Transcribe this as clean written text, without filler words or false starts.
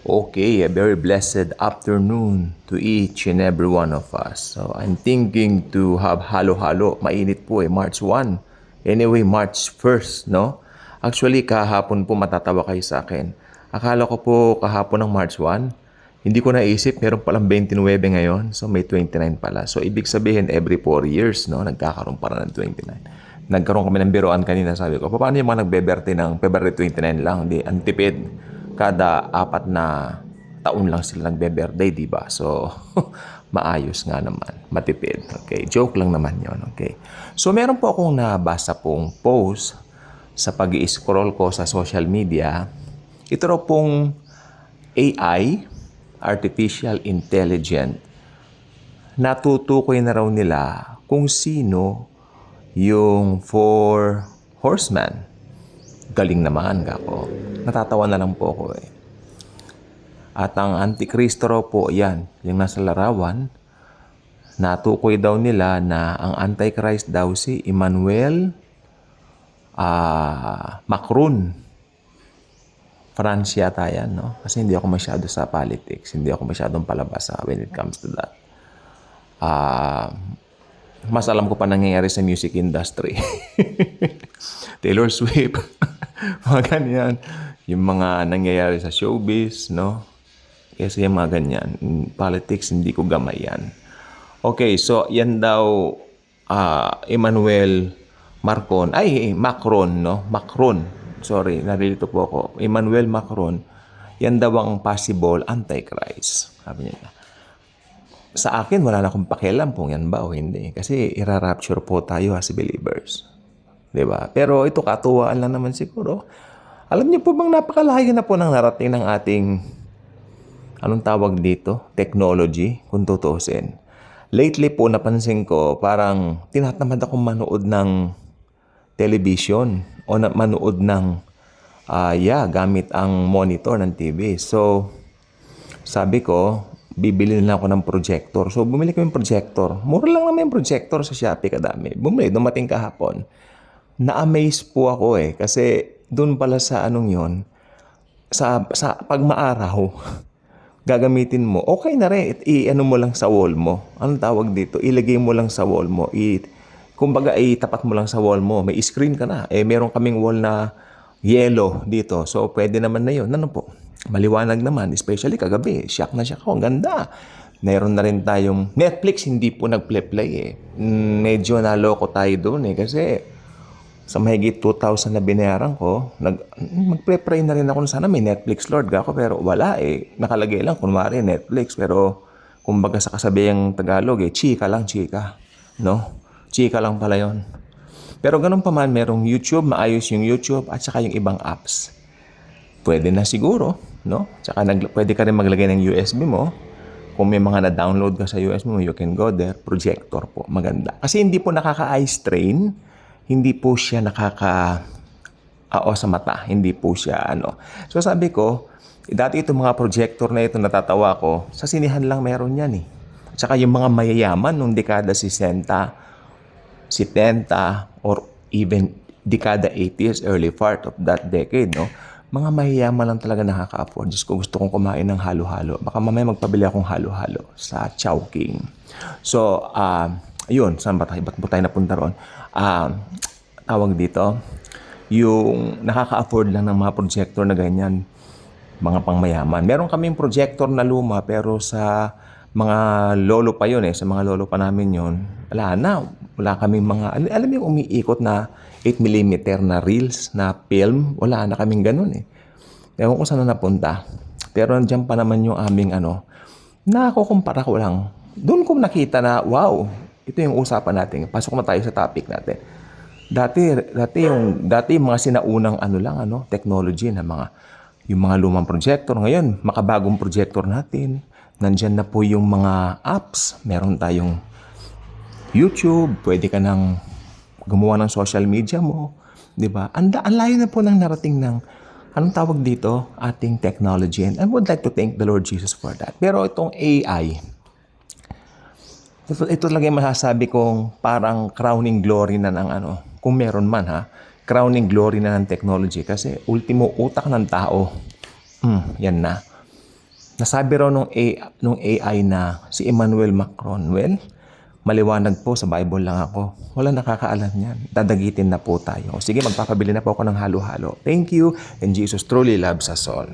Okay, a very blessed afternoon to each and every one of us. So, I'm thinking to have halo-halo. Mainit po March 1. Anyway, March 1st, no? Actually, kahapon po matatawa kayo sa akin. Akala ko po kahapon ng March 1. Hindi ko naisip, meron palang 29 ngayon. So, may 29 pala. So, ibig sabihin, every 4 years, no? Nagkakaroon para ng 29. Nagkaroon kami ng biroan kanina, sabi ko, paano yung mga nagbe-birthday ng February 29 lang? Di, antipid. Kada 4 na taon lang sila nagbe-birthday, di ba? So, maayos nga naman. Matipid. Okay, joke lang naman yon. Okay. So, meron po akong nabasa pong post sa pag-i-scroll ko sa social media. Ito raw pong AI, Artificial Intelligence, natutukoy na raw nila kung sino yung four horsemen. Galing naman, kako. Natatawa na lang po ako eh. At ang Antikristo raw po, yan, yung nasa larawan, natukoy daw nila na ang Antichrist daw si Emmanuel Macron. France yata yan, no? Kasi hindi ako masyado sa politics. Hindi ako masyadong palabas when it comes to that. Mas alam ko pa nangyayari sa music industry. Taylor Swift, mga ganyan. Yung mga nangyayari sa showbiz, no? Kasi yung mga ganyan. Politics, hindi ko gamay yan. Okay, so yan daw Emmanuel Macron, no? Macron. Sorry, narilito po ako. Emmanuel Macron, yan daw ang possible Antichrist. Sabi niya. Sa akin, wala na akong pakialam kung yan ba o hindi. Kasi ira-rapture po tayo as believers. Diba? Pero ito, katuwaan lang naman siguro. Alam niyo po bang napakalayo na po ng narating ng ating, anong tawag dito? Technology, kung tutusin. Lately po, napansin ko, parang tinatamad akong manood ng television o manood ng, gamit ang monitor ng TV. So, sabi ko, bibili na ako ng projector. So, bumili ko yung projector. Mura lang naman yung projector sa Shopee, kadami. Bumili, dumating kahapon. Na-amaze po ako eh. Kasi doon pala sa anong yon, sa pagmaaraw, gagamitin mo. Okay na rin. I-ano mo lang sa wall mo. Anong tawag dito? Ilagay mo lang sa wall mo. Kumbaga, itapat mo lang sa wall mo. May screen ka na. Meron kaming wall na yellow dito. So, pwede naman na yun. Ano po? Maliwanag naman, especially kagabi. Shock na shock ako. Ang ganda. Meron na rin tayong Netflix, hindi po nag-play eh. Medyo naloko tayo doon eh. Kasi sa mahigit 2,000 na binayaran ko, mag-pray na rin ako na sana may Netflix Lord ako. Pero wala eh. Nakalagay lang, kunwari Netflix. Pero kumbaga sa kasabihang Tagalog eh, chika lang, chika. No? Chika lang pala yon. Pero ganun pa man, merong YouTube, maayos yung YouTube at saka yung ibang apps. Pwede na siguro, no? Tsaka pwede ka rin maglagay ng USB mo. Kung may mga na-download ka sa USB mo, you can go there. Projector po, maganda. Kasi hindi po nakaka-eye strain. Hindi po siya sa mata. Hindi po siya, So sabi ko, dati itong mga projector na ito, natatawa ko, sa sinihan lang meron yan eh. Tsaka yung mga mayayaman nung dekada 60, 70, or even dekada 80s, early part of that decade, no? Mga mahiyaman lang talaga nakaka-afford. Diyos ko, gusto kong kumain ng halo-halo. Baka mamaya magpabili akong halo-halo sa Chowking. So, ayun. Saan ba tayo? Ba't po tayo napunta roon? Tawag dito, yung nakaka-afford lang ng mga projector na ganyan, mga pangmayaman. Meron kaming projector na luma, pero sa mga lolo pa yun eh. Sa mga lolo pa namin yun, wala na. Wala kaming mga, alam mo yung umiikot na 8mm na reels, na film. Wala na kaming ganun eh. Ewan ko saan na napunta. Pero nandiyan pa naman yung aming nakukumpara ko lang. Doon ko nakita na, wow, ito yung usapan natin. Pasok na tayo sa topic natin. Dati yung mga sinaunang technology na yung mga lumang projector. Ngayon, makabagong projector natin. Nandyan na po yung mga apps. Meron tayong YouTube. Pwede ka nang gumawa ng social media mo. Diba? Ang layo na po ng narating ng, anong tawag dito? Ating technology. And I would like to thank the Lord Jesus for that. Pero itong AI, ito lang yung masasabi kong parang crowning glory na ng kung meron man crowning glory na ng technology. Kasi ultimo utak ng tao, yan na. Nasabi raw nung AI na si Emmanuel Macron, well, maliwanag po, sa Bible lang ako. Wala nakakaalam yan. Dadagitin na po tayo. Sige, magpapabili na po ako ng halo-halo. Thank you, and Jesus truly loves us all.